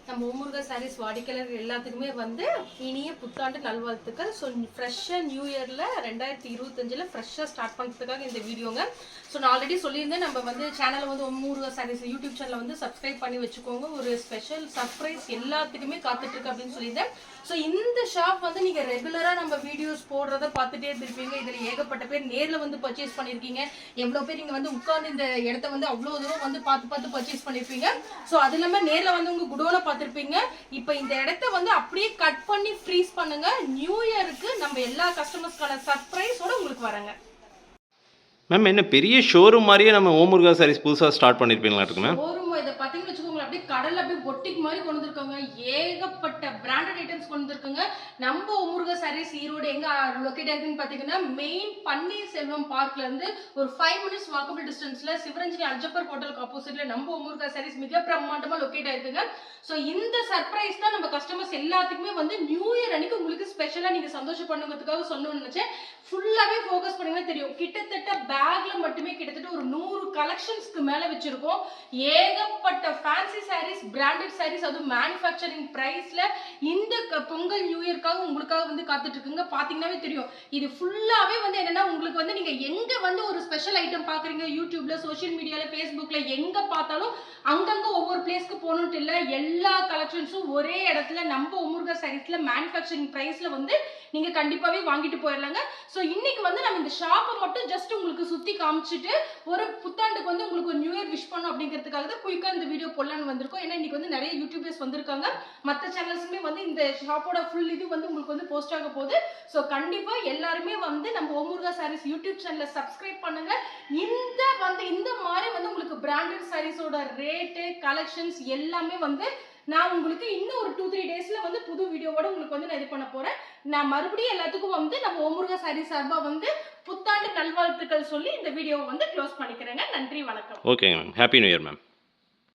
நம்ம ஓமுருகா சாரீஸ் வாடிக்கையாளர்கள் எல்லாத்துக்குமே வந்து இனிய புத்தாண்டு நல்வாழ்த்துக்கள். ஸோ ஃப்ரெஷ்ஷாக நியூ இயரில் 2025 ஃப்ரெஷ்ஷாக ஸ்டார்ட் பண்ணுறதுக்காக இந்த வீடியோங்க. ஸோ நான் ஆல்ரெடி சொல்லியிருந்தேன், நம்ம வந்து சேனலை வந்து ஓமுருகா சாரீஸ் யூடியூப் சேனலை வந்து சப்ஸ்கிரைப் பண்ணி வச்சுக்கோங்க. ஒரு ஸ்பெஷல் சர்ப்ரைஸ் எல்லாத்துக்குமே காத்துட்ருக்கு அப்படின்னு சொல்லியிருந்தேன். ஸோ இந்த ஷாப் வந்து நீங்கள் ரெகுலராக நம்ம வீடியோஸ் போடுறத பார்த்துட்டே இருந்திருப்பீங்க. இதில் ஏகப்பட்ட பேர் நேரில் வந்து பர்ச்சேஸ் பண்ணியிருக்கீங்க. எவ்வளோ பேர் இங்கே வந்து உட்கார்ந்து இந்த இடத்த வந்து அவ்வளோ தூரம் வந்து பார்த்து பர்ச்சேஸ் பண்ணியிருப்பீங்க. ஸோ அது இல்லாமல் நேரில் வந்து உங்கள் குடோனை பார்த்துருப்பீங்க. இப்போ இந்த இடத்த வந்து அப்படியே கட் பண்ணி ஃப்ரீஸ் பண்ணுங்க. நியூ இயருக்கு நம்ம எல்லா கஸ்டமர்ஸ்க்கான சர்ப்ரைஸோட உங்களுக்கு வரங்க. மேம் என்ன பெரிய ஷோரூம் மாதிரியே நம்ம ஓமுருகா சாரீஸ் புதுசாக ஸ்டார்ட் பண்ணியிருப்பீங்களா இருக்கு மேம்? ஷோரூம் இதை பார்த்தீங்கன்னு வச்சுக்கோங்களேன், அப்படியே கடல் அப்படியே பொட்டிக் மாதிரி கொண்டு வந்திருக்காங்க. ஏகப்பட்ட பிராண்டட் ஐட்டம்ஸ் கொண்டு வந்திருக்காங்க. நம்ம ஓமுருகா சாரீஸ் ஈரோடு எங்க லொக்கேட் ஆகுதுன்னு பார்த்தீங்கன்னா, மெயின் பன்னீர்செல்வம் பார்க்ல இருந்து ஒரு 5 மினிட்ஸ் வாக்கபிள் டிஸ்டன்ஸ்ல சிவரஞ்சனி அல்ஜப்பர் ஹோட்டலுக்கு ஆப்போசிட்ல நம்ம ஓமுருகா சாரீஸ் மிக பிரம்மாண்டமா லொக்கேட் ஆயிருக்குங்க. ஸோ இந்த சர்ப்ரைஸ் தான் நம்ம கஸ்டமர்ஸ் எல்லாத்துக்குமே வந்து நியூ இயர் அன்னைக்கு உங்களுக்கு ஸ்பெஷலா நீங்க சந்தோஷம் பண்ணுங்கிறதுக்காக சொல்லணும்னு நினைச்சேன். ஃபுல்லாவே ஃபோக்கஸ் பண்ணீங்கன்னா தெரியும், கிட்டத்தட்ட பேக்ல மட்டுமே கிட்டத்தட்ட ஒரு 100 கலெக்ஷன்ஸ்க்கு மேல வச்சிருக்கோம். ஏகப்பட்ட ஃபேன்சி சாரீஸ், பிராண்டட் சாரீஸ், அதுவும் மேனுஃபேக்சரிங் பிரைஸ்ல இந்த பொங்கல் நியூ இயர்க்காக உங்களுக்காக வந்து காத்துட்டு இருக்குங்க. பாத்தீங்கன்னாவே தெரியும், இது ஃபுல்லாவே வந்து என்னன்னா உங்களுக்கு வந்து நீங்க எங்க வந்து ஒரு ஸ்பெஷல் ஐட்டம் பாக்குறீங்க, யூடியூப்ல, சோஷியல் மீடியால, ஃபேஸ்புக்ல எங்க பார்த்தாலும் அங்கங்க ஒவ்வொரு பிளேஸ்க்கு போகணும்ட்டு இல்ல, எல்லா கலெக்ஷன்ஸும் ஒரே இடத்துல நம்ம ஓமுருகா சாரீஸ்ல மேனுஃபேக்சரிங் பிரைஸ்ல வந்து நீங்க கண்டிப்பாவே வாங்கிட்டு போயிடலாங்க. ஸோ இன்னைக்கு வந்து நம்ம இந்த ஷாப்பை மட்டும் ஜஸ்ட் உங்களுக்கு சுத்தி காமிச்சிட்டு ஒரு புத்தாண்டுக்கு வந்து உங்களுக்கு ஒரு நியூ இயர் விஷ் பண்ணும் அப்படிங்கிறதுக்காக தான் குயிக்கா இந்த வீடியோ போடலான்னு வந்திருக்கோம். ஏன்னா இன்னைக்கு வந்து நிறைய யூடியூபர்ஸ் வந்திருக்காங்க, மற்ற சேனல்ஸுமே வந்து இந்த ஷாப்போட ஃபுல் இது வந்து உங்களுக்கு வந்து போஸ்ட் ஆக போகுது. ஸோ கண்டிப்பா எல்லாருமே வந்து நம்ம ஓமுருகா சாரீஸ் யூடியூப் சேனலை சப்ஸ்கிரைப் பண்ணுங்க. இந்த மாதிரி வந்து உங்களுக்கு பிராண்டட் சாரீஸோட ரேட்டு, கலெக்ஷன்ஸ் எல்லாமே வந்து நான் உங்களுக்கு இன்னும் ஒரு 2-3 டேஸ்ல வந்து புது வீடியோவோட உங்களுக்கு வந்து நான் இது பண்ண போறேன். நான் மறுபடியும் எல்லாத்துக்கும் வந்து நம்ம ஓமுருகா சாரீஸ் சார்பா வந்து புத்தாண்டு நல்வாழ்த்துக்கள் சொல்லி இந்த வீடியோவை வந்து க்ளோஸ் பண்ணிக்கிறேங்க. நன்றி, வணக்கம். ஓகேங்க ma'am. Happy new year ma'am.